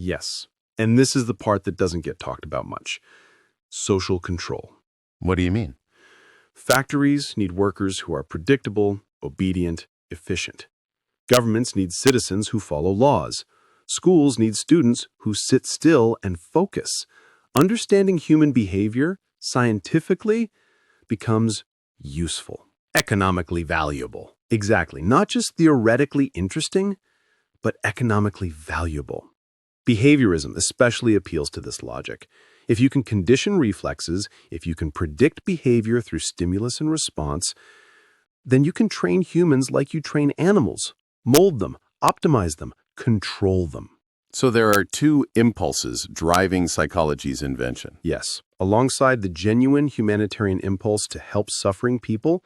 Yes. And this is the part that doesn't get talked about much. Social control. What do you mean? Factories need workers who are predictable, obedient, efficient. Governments need citizens who follow laws. Schools need students who sit still and focus. Understanding human behavior scientifically becomes useful, economically valuable. Exactly. Not just theoretically interesting, but economically valuable. Behaviorism especially appeals to this logic. If you can condition reflexes, if you can predict behavior through stimulus and response, then you can train humans like you train animals, mold them, optimize them, control them. So there are two impulses driving psychology's invention. Yes, alongside the genuine humanitarian impulse to help suffering people,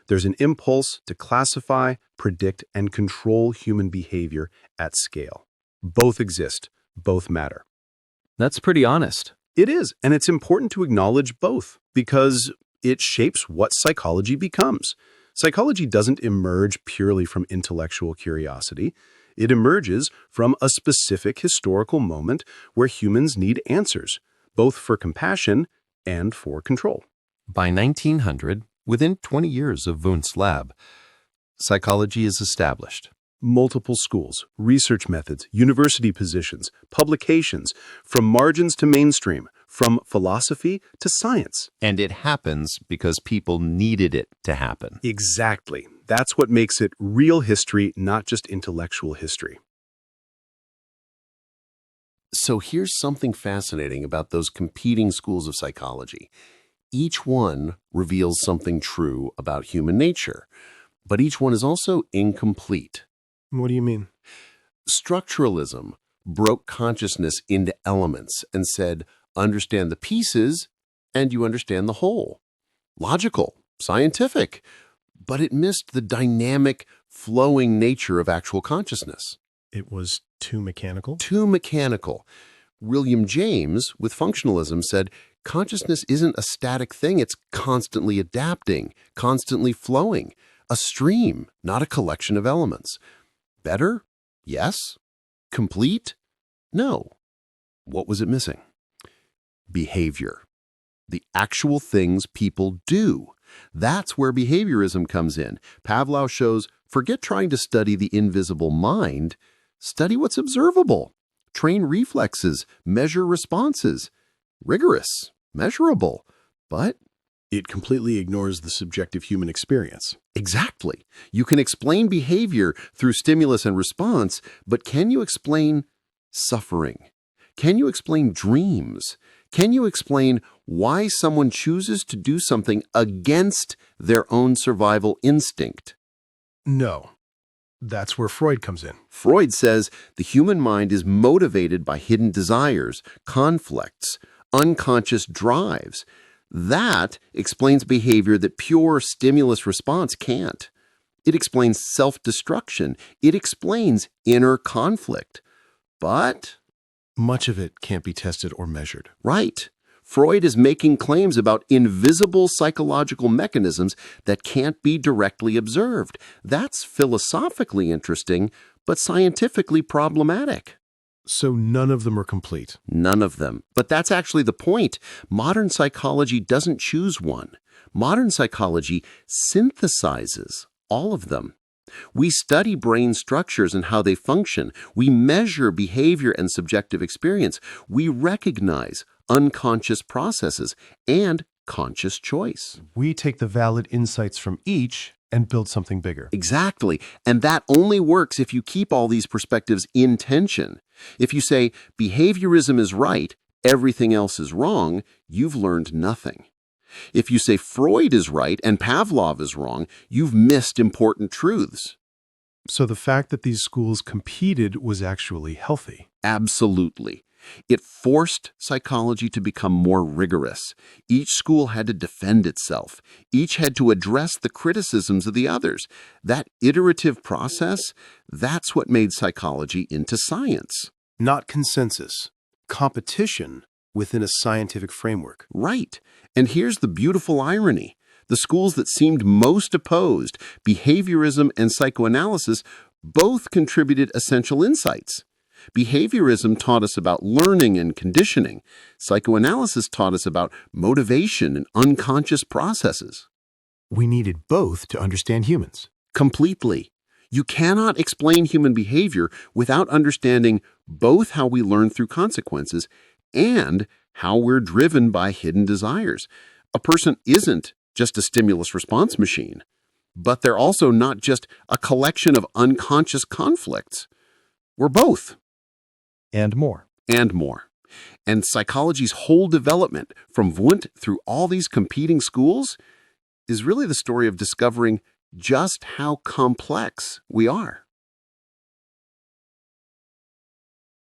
there's an impulse to classify, predict, and control human behavior at scale. Both exist, both matter. That's pretty honest. It is, and it's important to acknowledge both because it shapes what psychology becomes. Psychology doesn't emerge purely from intellectual curiosity. It emerges from a specific historical moment where humans need answers, both for compassion and for control. By 1900, within 20 years of Wundt's lab, psychology is established. Multiple schools, research methods, university positions, publications, from margins to mainstream, from philosophy to science. And it happens because people needed it to happen. Exactly. That's what makes it real history, not just intellectual history. So here's something fascinating about those competing schools of psychology. Each one reveals something true about human nature, but each one is also incomplete. What do you mean? Structuralism broke consciousness into elements and said, understand the pieces and you understand the whole. Logical, scientific, but it missed the dynamic, flowing nature of actual consciousness. It was too mechanical? Too mechanical. William James, with functionalism, said, consciousness isn't a static thing, it's constantly adapting, constantly flowing. A stream, not a collection of elements. Better? Yes. Complete? No. What was it missing? Behavior. The actual things people do. That's where behaviorism comes in. Pavlov shows, forget trying to study the invisible mind. Study what's observable. Train reflexes, measure responses. Rigorous, measurable, but it completely ignores the subjective human experience. Exactly. You can explain behavior through stimulus and response, but can you explain suffering? Can you explain dreams? Can you explain why someone chooses to do something against their own survival instinct? No. That's where Freud comes in. Freud says the human mind is motivated by hidden desires, conflicts, unconscious drives. That explains behavior that pure stimulus response can't. It explains self-destruction. It explains inner conflict. But much of it can't be tested or measured. Right. Freud is making claims about invisible psychological mechanisms that can't be directly observed. That's philosophically interesting, but scientifically problematic. So none of them are complete? None of them. But that's actually the point. Modern psychology doesn't choose one. Modern psychology synthesizes all of them. We study brain structures and how they function. We measure behavior and subjective experience. We recognize unconscious processes and conscious choice. We take the valid insights from each and build something bigger. Exactly. And that only works if you keep all these perspectives in tension. If you say behaviorism is right, everything else is wrong, you've learned nothing. If you say Freud is right and Pavlov is wrong, you've missed important truths. So the fact that these schools competed was actually healthy? Absolutely. It forced psychology to become more rigorous. Each school had to defend itself. Each had to address the criticisms of the others. That iterative process, that's what made psychology into science. Not consensus. Competition within a scientific framework. Right. And here's the beautiful irony. The schools that seemed most opposed, behaviorism and psychoanalysis, both contributed essential insights. Behaviorism taught us about learning and conditioning. Psychoanalysis taught us about motivation and unconscious processes. We needed both to understand humans. Completely. You cannot explain human behavior without understanding both how we learn through consequences and how we're driven by hidden desires. A person isn't just a stimulus response machine, but they're also not just a collection of unconscious conflicts. We're both. And more. And more. And psychology's whole development from Wundt through all these competing schools is really the story of discovering just how complex we are.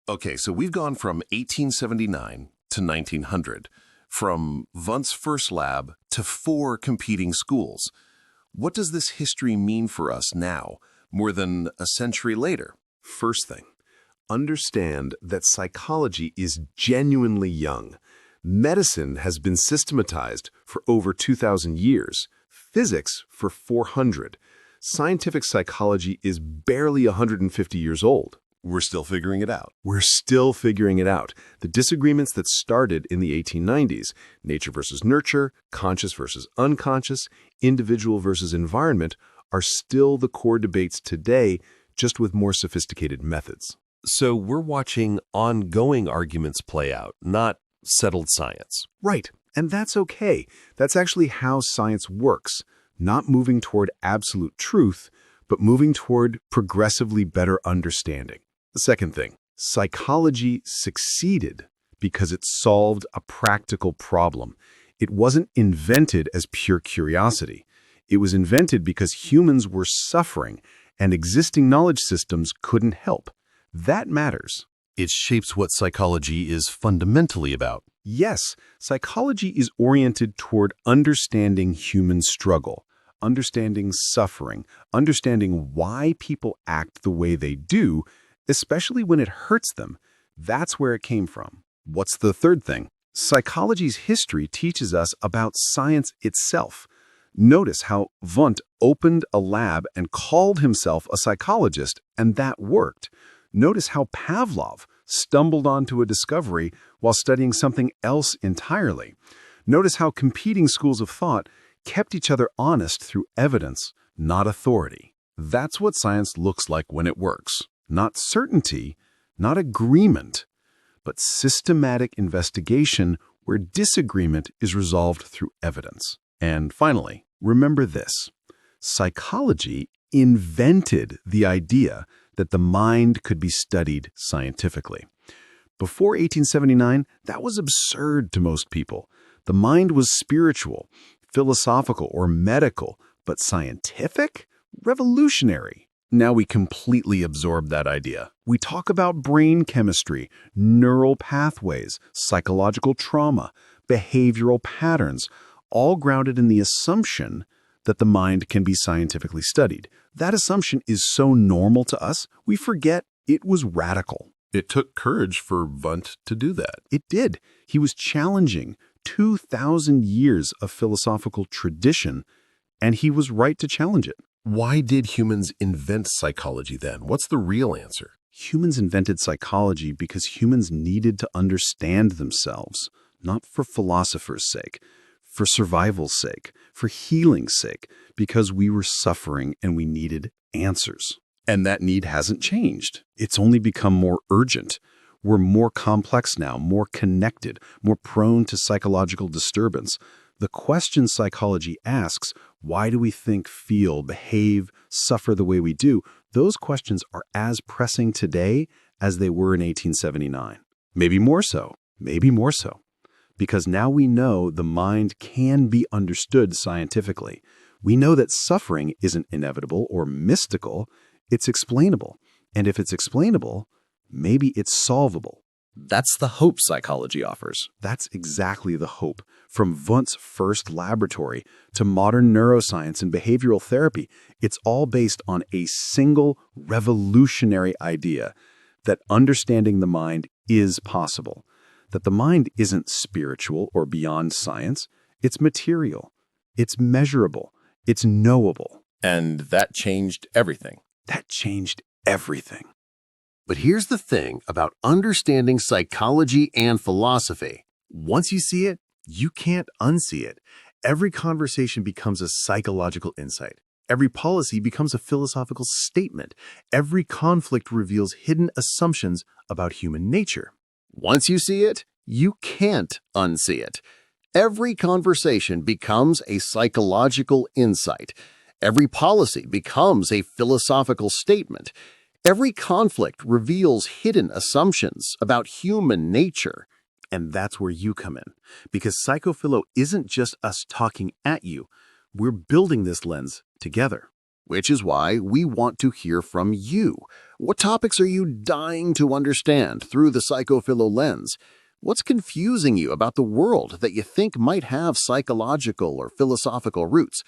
Okay, so we've gone from 1879 to 1900, from Wundt's first lab to 4 competing schools. What does this history mean for us now, more than a century later? First thing, understand that psychology is genuinely young. Medicine has been systematized for over 2,000 years, physics for 400. Scientific psychology is barely 150 years old. We're still figuring it out. We're still figuring it out. The disagreements that started in the 1890s, nature versus nurture, conscious versus unconscious, individual versus environment, are still the core debates today, just with more sophisticated methods. So we're watching ongoing arguments play out, not settled science. Right, and that's okay. That's actually how science works, not moving toward absolute truth, but moving toward progressively better understanding. The second thing, psychology succeeded because it solved a practical problem. It wasn't invented as pure curiosity. It was invented because humans were suffering and existing knowledge systems couldn't help. That matters. It shapes what psychology is fundamentally about. Yes, psychology is oriented toward understanding human struggle, understanding suffering, understanding why people act the way they do, especially when it hurts them. That's where it came from. What's the third thing? Psychology's history teaches us about science itself. Notice how Wundt opened a lab and called himself a psychologist, and that worked. Notice how Pavlov stumbled onto a discovery while studying something else entirely. Notice how competing schools of thought kept each other honest through evidence, not authority. That's what science looks like when it works. Not certainty, not agreement, but systematic investigation where disagreement is resolved through evidence. And finally, remember this. Psychology invented the idea that the mind could be studied scientifically. Before 1879, that was absurd to most people. The mind was spiritual, philosophical, or medical, but scientific? Revolutionary. Now we completely absorb that idea. We talk about brain chemistry, neural pathways, psychological trauma, behavioral patterns, all grounded in the assumption that the mind can be scientifically studied. That assumption is so normal to us, we forget it was radical. It took courage for Wundt to do that. It did. He was challenging 2,000 years of philosophical tradition, and he was right to challenge it. Why did humans invent psychology then? What's the real answer? Humans invented psychology because humans needed to understand themselves, not for philosophers' sake, for survival's sake, for healing's sake, because we were suffering and we needed answers. And that need hasn't changed. It's only become more urgent. We're more complex now, more connected, more prone to psychological disturbance. The question psychology asks, why do we think, feel, behave, suffer the way we do? Those questions are as pressing today as they were in 1879. Maybe more so. Because now we know the mind can be understood scientifically. We know that suffering isn't inevitable or mystical, it's explainable. And if it's explainable, maybe it's solvable. That's the hope psychology offers. That's exactly the hope. From Wundt's first laboratory to modern neuroscience and behavioral therapy, it's all based on a single revolutionary idea that understanding the mind is possible, that the mind isn't spiritual or beyond science, it's material, it's measurable, it's knowable. And that changed everything. That changed everything. But here's the thing about understanding psychology and philosophy. Once you see it, you can't unsee it. Every conversation becomes a psychological insight. Every policy becomes a philosophical statement. Every conflict reveals hidden assumptions about human nature. Once you see it, you can't unsee it. Every conversation becomes a psychological insight. Every policy becomes a philosophical statement. Every conflict reveals hidden assumptions about human nature. And that's where you come in. Because Psychophilo isn't just us talking at you. We're building this lens together. Which is why we want to hear from you. What topics are you dying to understand through the Psychophilo lens? What's confusing you about the world that you think might have psychological or philosophical roots?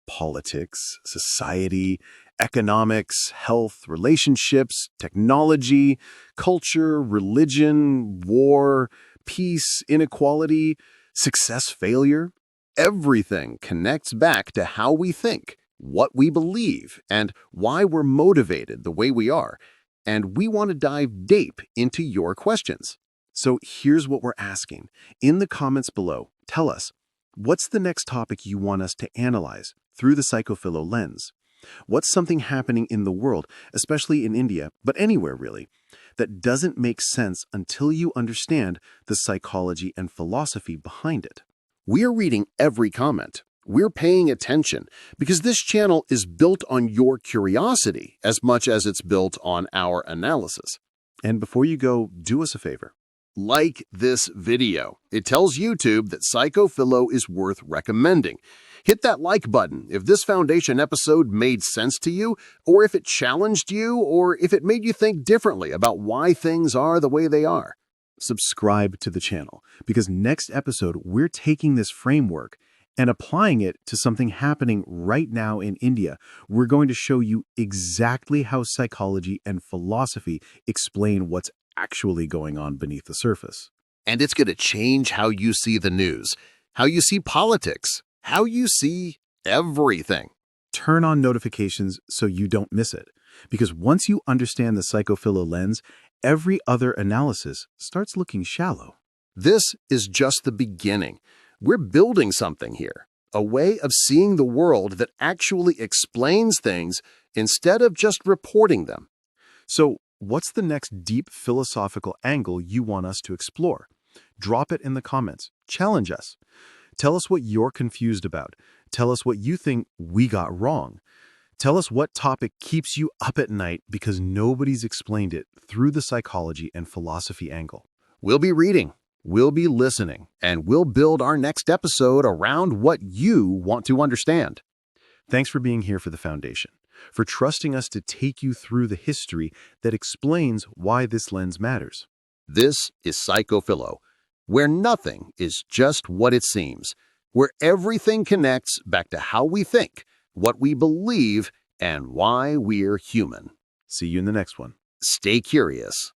Politics, society, economics, health, relationships, technology, culture, religion, war, peace, inequality, success, failure. Everything connects back to how we think, what we believe, and why we're motivated the way we are. And we want to dive deep into your questions. So here's what we're asking. In the comments below, tell us, what's the next topic you want us to analyze through the Psychophilo lens? What's something happening in the world, especially in India, but anywhere really, that doesn't make sense until you understand the psychology and philosophy behind it? We're reading every comment. We're paying attention because this channel is built on your curiosity as much as it's built on our analysis. And before you go, do us a favor. Like this video. It tells YouTube that Psychophilo is worth recommending. Hit that like button if this foundation episode made sense to you, or if it challenged you, or if it made you think differently about why things are the way they are. Subscribe to the channel, because next episode we're taking this framework and applying it to something happening right now in India. We're going to show you exactly how psychology and philosophy explain what's actually going on beneath the surface. And it's going to change how you see the news, how you see politics, how you see everything. Turn on notifications so you don't miss it, because once you understand the Psychophilo lens, every other analysis starts looking shallow. This is just the beginning. We're building something here, a way of seeing the world that actually explains things instead of just reporting them. So, what's the next deep philosophical angle you want us to explore? Drop it in the comments. Challenge us. Tell us what you're confused about. Tell us what you think we got wrong. Tell us what topic keeps you up at night because nobody's explained it through the psychology and philosophy angle. We'll be reading, we'll be listening, and we'll build our next episode around what you want to understand. Thanks for being here for the foundation, for trusting us to take you through the history that explains why this lens matters. This is Psychophilo, where nothing is just what it seems, where everything connects back to how we think, what we believe, and why we're human. See you in the next one. Stay curious.